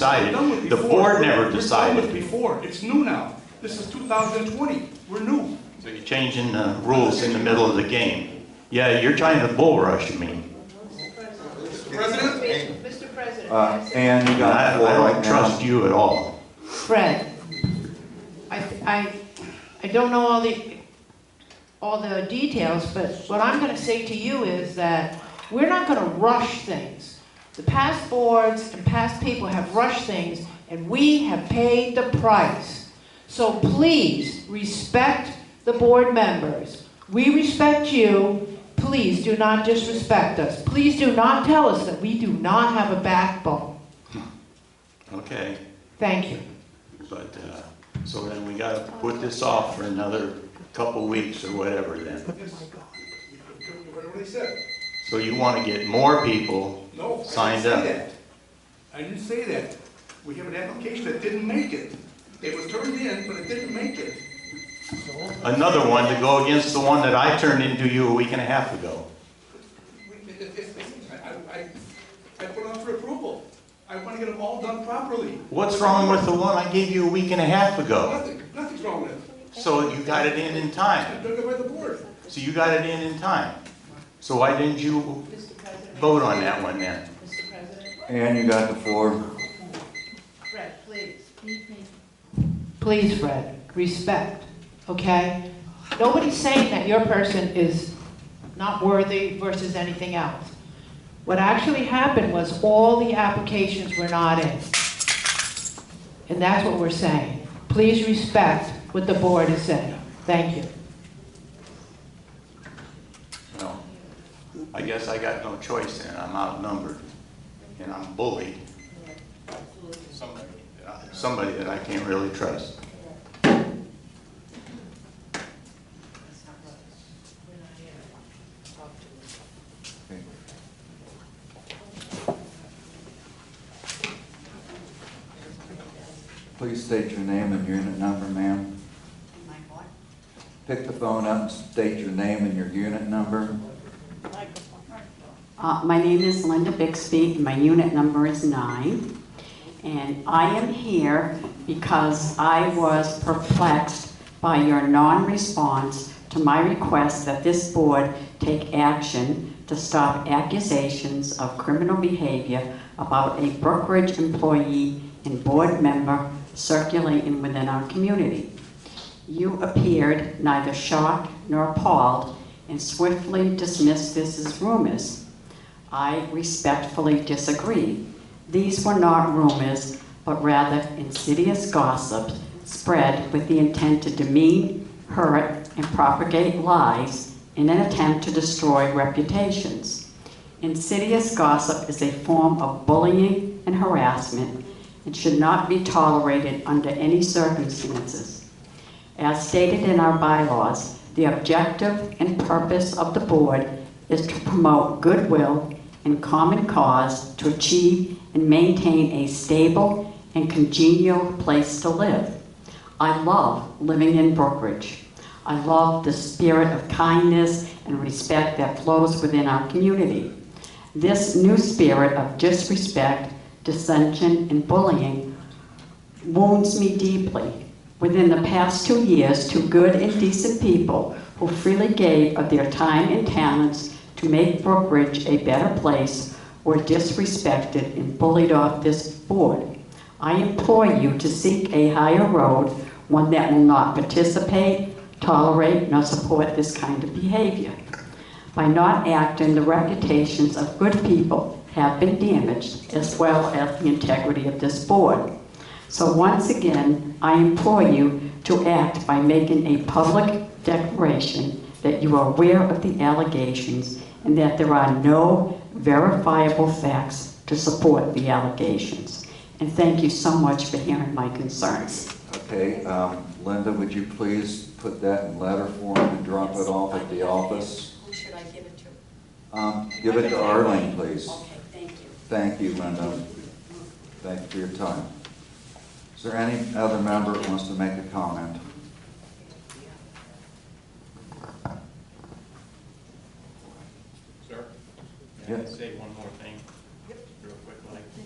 decided. Done with The before. board never We're done decided. with before. It's new now. This is 2020. We're new. So you're changing the rules in the middle of the game. Yeah, you're trying to bull rush me. Mr. President? Mr. President. And you got I the floor right don't now. trust you at all. Fred, I don't know all the details, but what I'm going to say to you is that we're not going to rush things. The past boards and past people have rushed things, and we have paid the price. So please respect the board members. We respect you. Please do not disrespect us. Please do not tell us that we do not have a backbone. Okay, Thank you. but, so then we gotta put this off for another couple weeks or whatever then. What did I say? So you wanna get more people No, signed I up? didn't say that. I didn't say that. We have an application that didn't make it. It was turned in, but it didn't make it. Another one to go against the one that I turned into you a week and a half ago. I put it on for approval. I want to get them all done properly. What's wrong with the one I gave you a week and a half ago? Nothing's wrong with it. So you got it in It's time. done by the board. So you got it in time. So why didn't you Mr. President. vote on that one then? Mr. President. And you got the floor. Fred, please. Please, Fred, respect, okay? Nobody's saying that your person is not worthy versus anything else. What actually happened was all the applications were not in. And that's what we're saying. Please respect what the board is saying. Thank you. No. I guess I got no choice then. I'm outnumbered. And I'm bullied. Somebody that I can't really trust. Please state your name and unit number, ma'am. Pick the phone up and state your name and your unit number. My name is Linda Bixby, and my unit number is 9. And I am here because I was perplexed by your non-response to my request that this board take action to stop accusations of criminal behavior about a Brookridge employee and board member circulating within our community. You appeared neither shocked nor appalled and swiftly dismissed this as rumors. I respectfully disagree. These were not rumors, but rather insidious gossip spread with the intent to demean, hurt, and propagate lies in an attempt to destroy reputations. Insidious gossip is a form of bullying and harassment and should not be tolerated under any circumstances. As stated in our bylaws, the objective and purpose of the board is to promote goodwill and common cause to achieve and maintain a stable and congenial place to live. I love living in Brookridge. I love the spirit of kindness and respect that flows within our community. This new spirit of disrespect, dissension, and bullying wounds me deeply. Within the past 2 years, 2 good and decent people who freely gave of their time and talents to make Brookridge a better place were disrespected and bullied off this board. I implore you to seek a higher road, one that will not participate, tolerate, nor support this kind of behavior. By not acting, the reputations of good people have been damaged, as well as the integrity of this board. So once again, I implore you to act by making a public declaration that you are aware of the allegations and that there are no verifiable facts to support the allegations. And thank you so much for hearing my concerns. Okay, Linda, would you please put that in letter form and drop it off at the office? Who should I give it to? Give it to Arlene, please. Okay, thank you. Thank you, Linda. Thank you for your time. Is there any other member who wants to make a comment? Sir? Yeah. Can I say one more thing? Real quick, Mike? Do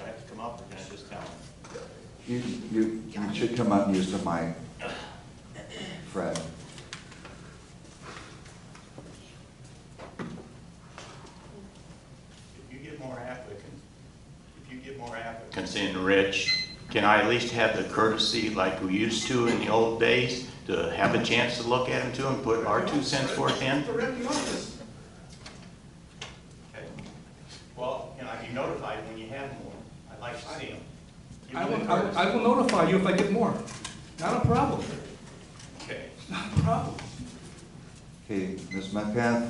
I have to come up or can I just just telling. You should come up and use the mic, Fred. If you get more applicants in, Rich, can I at least have the courtesy like we used to in the old days to have a chance to look at them too and put our 2 cents worth in? They're empty office. Okay. Well, can I be notified when you have more? I'd like to see them. I will notify you if I get more. Not a problem. Okay. Not a problem. Okay, Ms. Metcalf?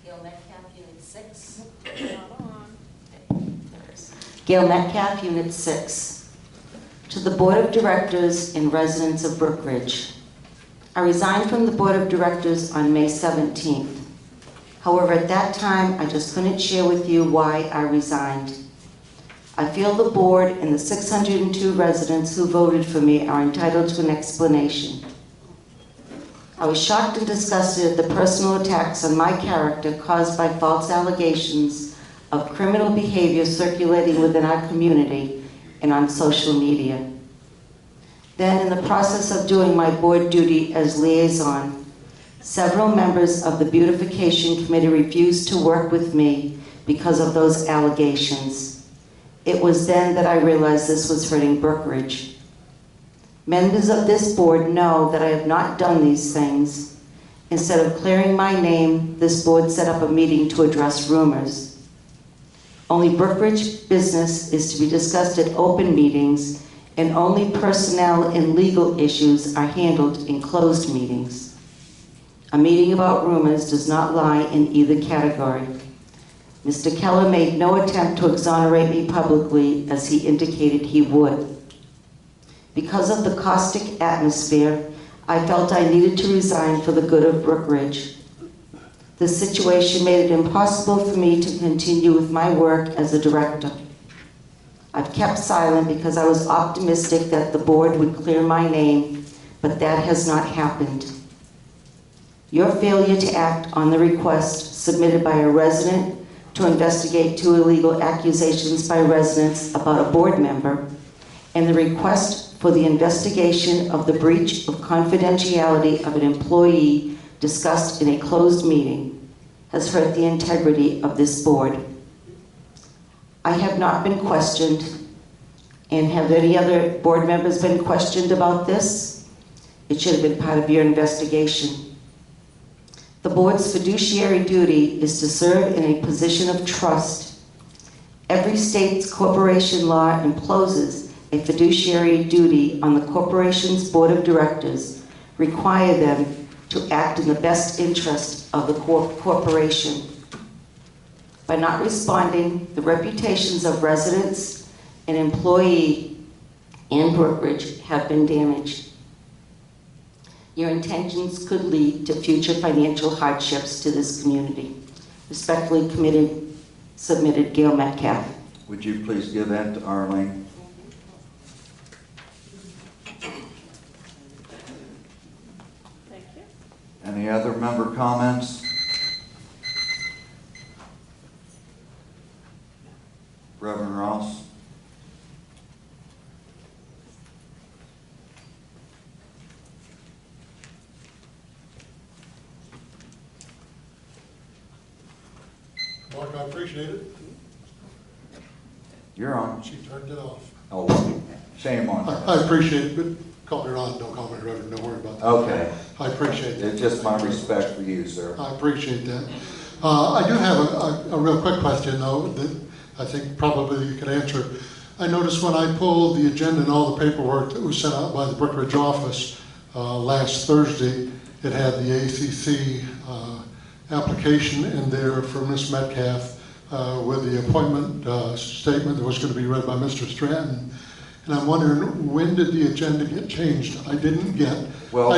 Gail Metcalf, Unit 6. Gail Metcalf, Unit 6. To the Board of Directors and residents of Brookridge. I resigned from the Board of Directors on May 17th. However, at that time, I just couldn't share with you why I resigned. I feel the board and the 602 residents who voted for me are entitled to an explanation. I was shocked and disgusted at the personal attacks on my character caused by false allegations of criminal behavior circulating within our community and on social media. Then, in the process of doing my board duty as liaison, several members of the Beautification Committee refused to work with me because of those allegations. It was then that I realized this was hurting Brookridge. Members of this board know that I have not done these things. Instead of clearing my name, this board set up a meeting to address rumors. Only Brookridge business is to be discussed at open meetings, and only personnel and legal issues are handled in closed meetings. A meeting about rumors does not lie in either category. Mr. Keller made no attempt to exonerate me publicly as he indicated he would. Because of the caustic atmosphere, I felt I needed to resign for the good of Brookridge. This situation made it impossible for me to continue with my work as a director. I've kept silent because I was optimistic that the board would clear my name, but that has not happened. Your failure to act on the request submitted by a resident to investigate 2 illegal accusations by residents about a board member, and the request for the investigation of the breach of confidentiality of an employee discussed in a closed meeting has hurt the integrity of this board. I have not been questioned, and have any other board members been questioned about this? It should have been part of your investigation. The board's fiduciary duty is to serve in a position of trust. Every state's corporation law imposes a fiduciary duty on the corporation's board of directors, require them to act in the best interest of the corporation. By not responding, the reputations of residents and employee in Brookridge have been damaged. Your intentions could lead to future financial hardships to this community. Respectfully submitted, Gail Metcalf. Would you please give that to Arlene? Thank you. Any other member comments? Reverend Ross? Mark, I appreciate it. You're on. She turned it off. Oh, shame on I her. appreciate it, but call me Ron, don't call me Reverend, don't worry about that. Okay. I appreciate that. It's just my respect for you, sir. I appreciate that. I do have a real quick question, though, that I think probably you can answer. I noticed when I pulled the agenda and all the paperwork that was sent out by the Brookridge office last Thursday, it had the ACC application in there for Ms. Metcalf with the appointment statement that was going to be read by Mr. Stratton. And I'm wondering, when did the agenda get changed? I didn't get. Well,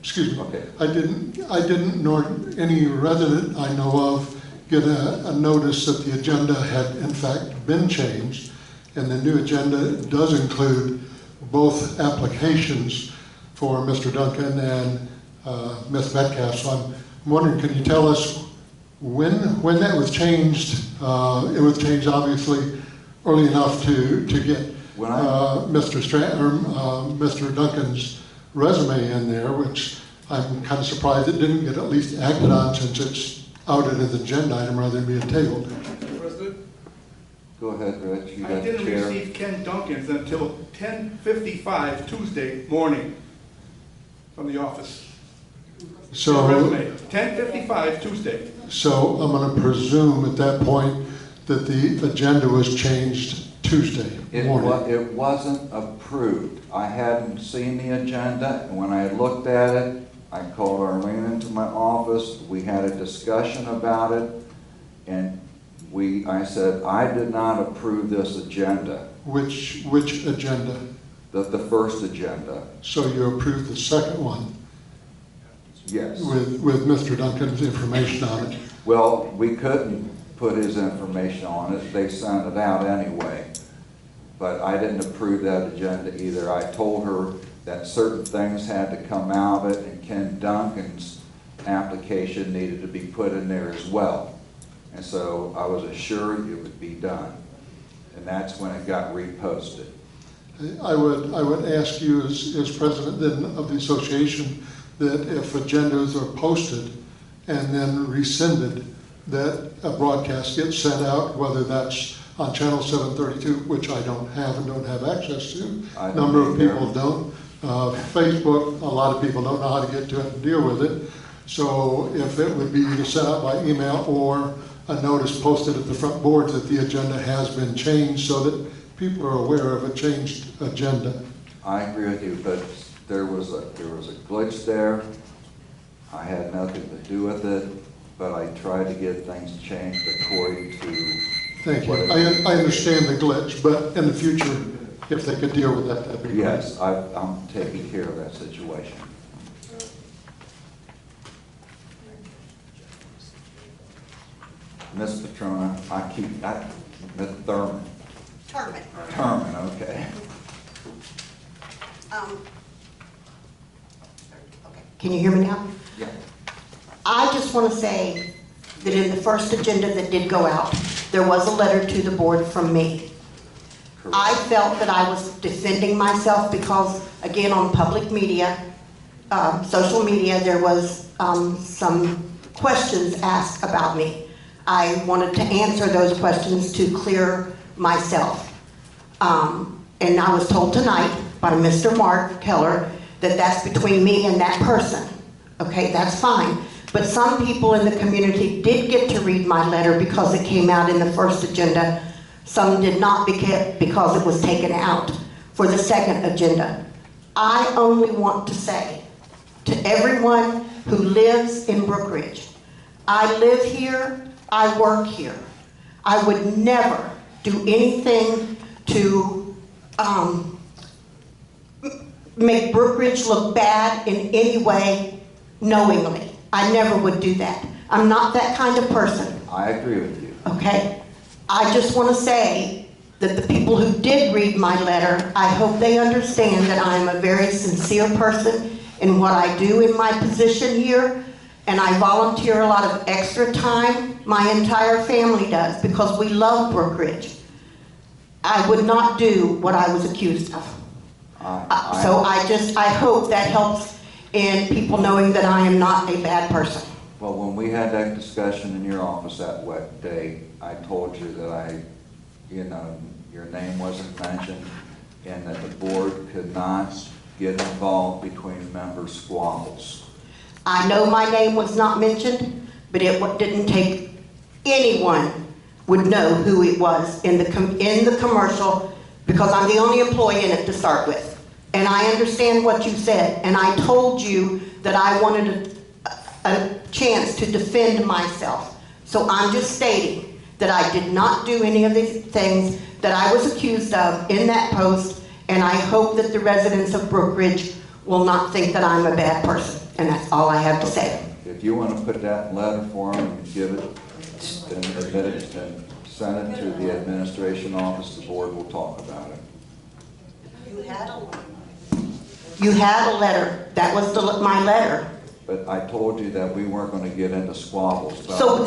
excuse me. Okay. I didn't, nor any resident I know of, get a notice that the agenda had in fact been changed. And the new agenda does include both applications for Mr. Duncan and Ms. Metcalf. So I'm wondering, can you tell us when that was changed? It was changed obviously early enough to get Mr. Duncan's resume in there, which I'm kind of surprised it didn't get at least acted on since it's outed as an agenda item rather than being tabled. President, Go ahead, Rich. You I got the didn't chair. receive Ken Duncan's until 10:55 Tuesday morning from the office. So, Resume, 10:55 Tuesday. so I'm going to presume at that point that the agenda was changed Tuesday morning. It wasn't approved. I hadn't seen the agenda, and when I looked at it, I called Arlene into my office. We had a discussion about it, and I said, I did not approve this agenda, Which agenda? the first agenda. So you approved the second one Yes. with Mr. Duncan's information on it? Well, we couldn't put his information on it. They sent it out anyway. But I didn't approve that agenda either. I told her that certain things had to come out of it, and Ken Duncan's application needed to be put in there as well. And so I was assured it would be done. And that's when it got reposted. I would ask you as president then of the association that if agendas are posted and then rescinded, that a broadcast gets sent out, whether that's on channel 732, which I don't have and don't have access to. I A don't number of either. people don't. Facebook, a lot of people don't know how to get to it and deal with it. So if it would be either sent out by email or a notice posted at the front boards that the agenda has been changed so that people are aware of a changed agenda. I agree with you, but there was a glitch there. I had nothing to do with it, but I tried to get things changed according to. Thank you. what it- I understand the glitch, but in the future, if they could deal with that, that'd be great. Yes, I'm taking care of that situation. Miss Patrona, Miss Thurman, Tournament. okay. Okay. Can you hear me now? Yeah. I just want to say that in the first agenda that did go out, there was a letter to the board from me. Correct. I felt that I was defending myself because, again, on public media, social media, there was some questions asked about me. I wanted to answer those questions to clear myself. And I was told tonight by Mr. Mark Keller that that's between me and that person. Okay, that's fine. But some people in the community did get to read my letter because it came out in the first agenda. Some did not because it was taken out for the second agenda. I only want to say to everyone who lives in Brookridge, I live here, I work here. I would never do anything to make Brookridge look bad in any way knowingly. I never would do that. I'm not that kind of person, I agree with you. okay? I just want to say that the people who did read my letter, I hope they understand that I'm a very sincere person in what I do in my position here, and I volunteer a lot of extra time. My entire family does, because we love Brookridge. I would not do what I was accused of. So I hope that helps in people knowing that I am not a bad person. Well, when we had that discussion in your office that wet day, I told you that your name wasn't mentioned and that the board could not get involved between member squabbles. I know my name was not mentioned, but it didn't take anyone would know who it was in the commercial, because I'm the only employee in it to start with. And I understand what you said, and I told you that I wanted a chance to defend myself. So I'm just stating that I did not do any of the things that I was accused of in that post, and I hope that the residents of Brookridge will not think that I'm a bad person. And that's all I have to say. If you want to put that in letter form and give it, then admit it, then send it to the administration office, the board will talk about it. You had a letter. That was my letter. But I told you that we weren't going to get into squabbles. about So it.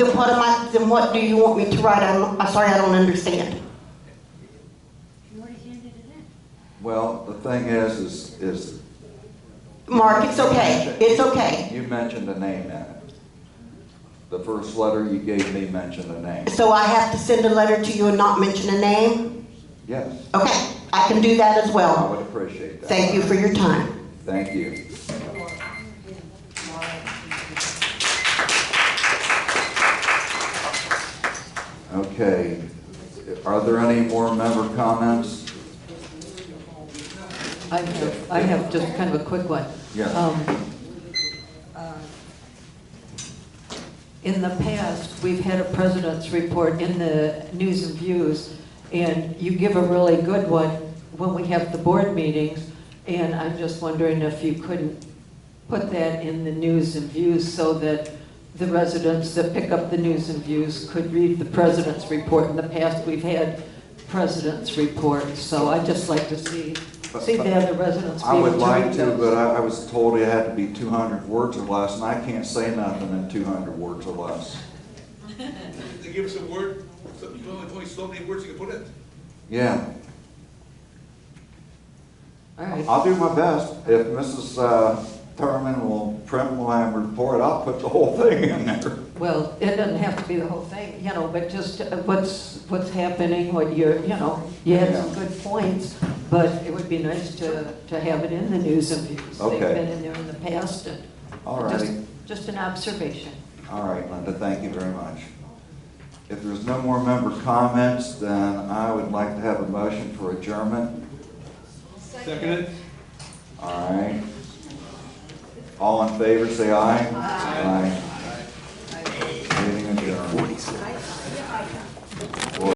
then what do you want me to write? I'm sorry, I don't understand. Well, the thing is Mark, it's okay. It's okay. you mentioned a name in it. The first letter you gave me mentioned a name. So I have to send a letter to you and not mention a name? Yes, Okay, I can do that as I well. would appreciate that. Thank you for your time. Thank you. Okay, are there any more member comments? I have just kind of a quick one. Yes. In the past, we've had a president's report in the News and Views, and you give a really good one when we have the board meetings, and I'm just wondering if you couldn't put that in the News and Views so that the residents that pick up the News and Views could read the president's report. In the past, we've had president's reports, so I'd just like to see the other residents be I able would to like read to, those. but I was told it had to be 200 words or less, and I can't say nothing in 200 words or less. They give us a word, so you can only so many words you can put in. Yeah, All right. I'll do my best. If Mrs. Thurman will print my report, I'll put the whole thing in there. Well, it doesn't have to be the whole thing, but just what's happening, what you had some good points, but it would be nice to have it in the News and Views. Okay. They've been in there in the past, and All righty. just an observation. All right, Linda, thank you very much. If there's no more member comments, then I would like to have a motion for adjournment. Second. All right. All in favor, say aye. Aye.